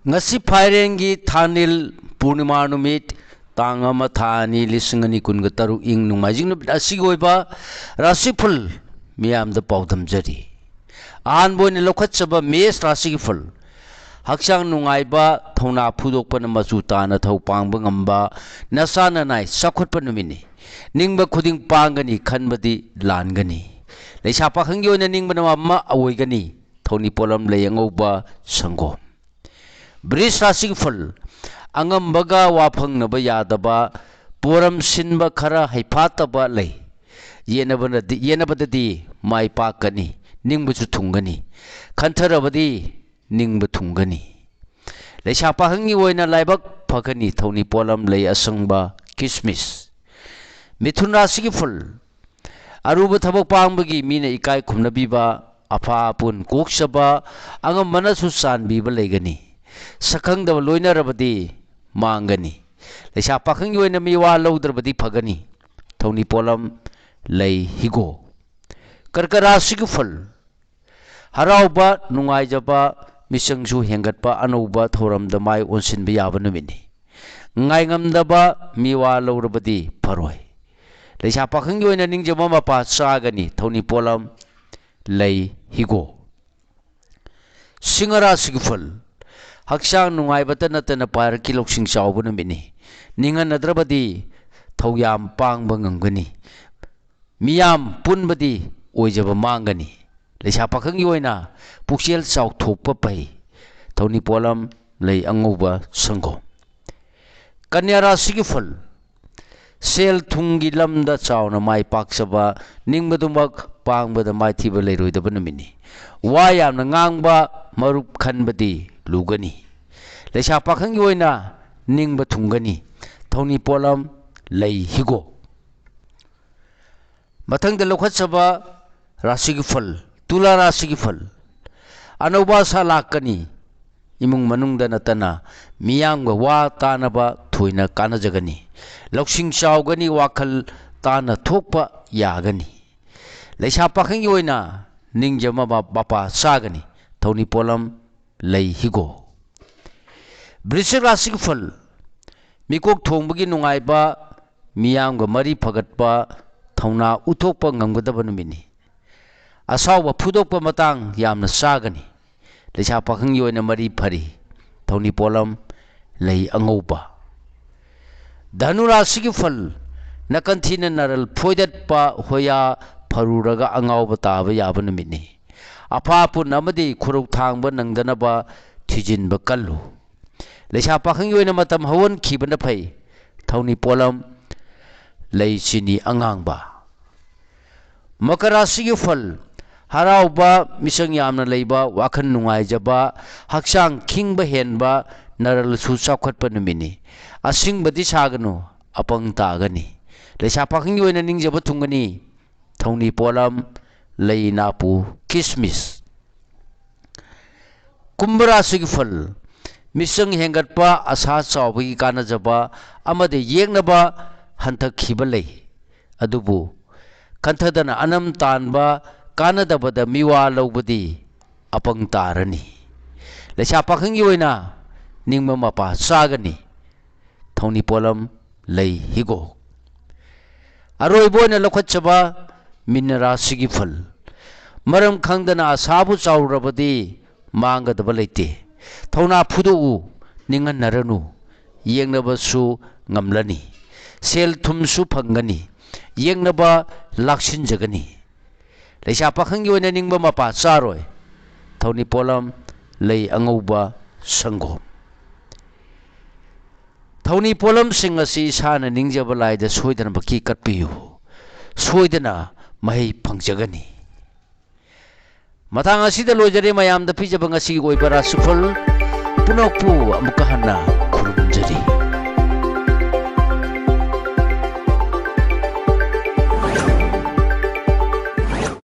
ngasi phairengi thanil purnima numit tangama thani lisingani kunga taru ing nungmajing nubit asigoiba rasiful miyam da paudam jari an boine lokhatchaba mes rasiful hakchang nungaiba thona phudokpa na machu tana thau pangba ngamba nasana nai sakhotpa numini ningba khuding pangani khanbadi langani leisa pakhangi oina ningba nama awoigani thoni polam leyangoba sangom Bris rasiful angambaga wafangnaba yadaba poram sinba khara haifataba lei yenabadadi mai pakani ningbuchu thungani khantarabadi ningba thungani leisa pakhangi oina laibak phakani thoni polam lei asangba kismis mithun rasiful aruba thabak pangbagi mina ikai khumnabiba afa pun koksaba angam manasu sanbiba leigani sakhangdaba loinarabadi mangani leisa pakhangi oina miwa laudrabadi phagani thoni polam lei higo karkara sigful harauba nungaijaba misangsu hengatpa anouba thoramda mai onsinba yaba numini ngaingamdaba miwa laurabadi pharoi leisa pakhangi oina ningjama mapa chagani thoni polam lei higo singara sigful hakchang nungaibata natana parki loksing chawbu numini ningan nadrabadi thoyam pangba ngamgani miyam punbadi oijaba mangani leisa pakhangi oina puksel chaw thokpa pai thoni polam lei angoba sango kanya rasigiful sel thungi lamda chawna mai paksaba ningbadumak pangbada mai thiba leiroidaba numini wa yamna ngangba marup khanbadi lugani leisa pakhangi oina ningba thungani thoni polam lei higo mathangda lokhatsaba rasigiful tula rasigiful anoba salakani imung manungda natana miyamga wa tanaba thoina kanajagani loksing chawgani wakhal tana thokpa yagani leisa pakhangi oina ningjama bapa sagani thoni polam lei higo Brisik rasigiful mikok thongbagi nungaiba miyamga mari phagatpa thona uthokpa ngamgadaba numini asawba phudokpa matang yamna sagani leisa pakhangi oina mari phari thoni polam lei angoba Dhanu rasigiful nakanthina naral phoidatpa hoya pharuraga angawba taba yaba numini apapu namadi khuruk thangba nangdanaba thijinba kallu leisa pakhangi oina matam hawan khibana phai thoni polam lei chini angangba Makara sigiful harauba misang yamna leiba wakhan nungaijaba hakchang khingba henba naral su chawkhatpa numini asingbadi saganu apang tagani leisa pakhangi oina ningjaba thungani thoni polam lei napu kismis kumbra sigiful misang hengatpa asa chawbagi kanajaba amade yengnaba hanthak khiba lei adubu kanthadana anam tanba kanadabada miwa laubadi apang tarani leisa pakhangi oina ningma mapa sagani thoni polam lei higo aroiboina lokhatchaba minara sigiful maram khangdana asabu chawrabadi mangadaba leite thona phudu ningan naranu yengnabasu ngamlani sel thumsu phangani yengnaba laksinjagani leisa pakhangi oina ningba mapa charoi thoni polam lei angoba sangom thoni polam sing asi sana ningjaba laida soidana baki katpiyu soidana mahai phangjagani mathang asida lojare mayamda pijaba ngasi oibara sufal punokpu amuka hana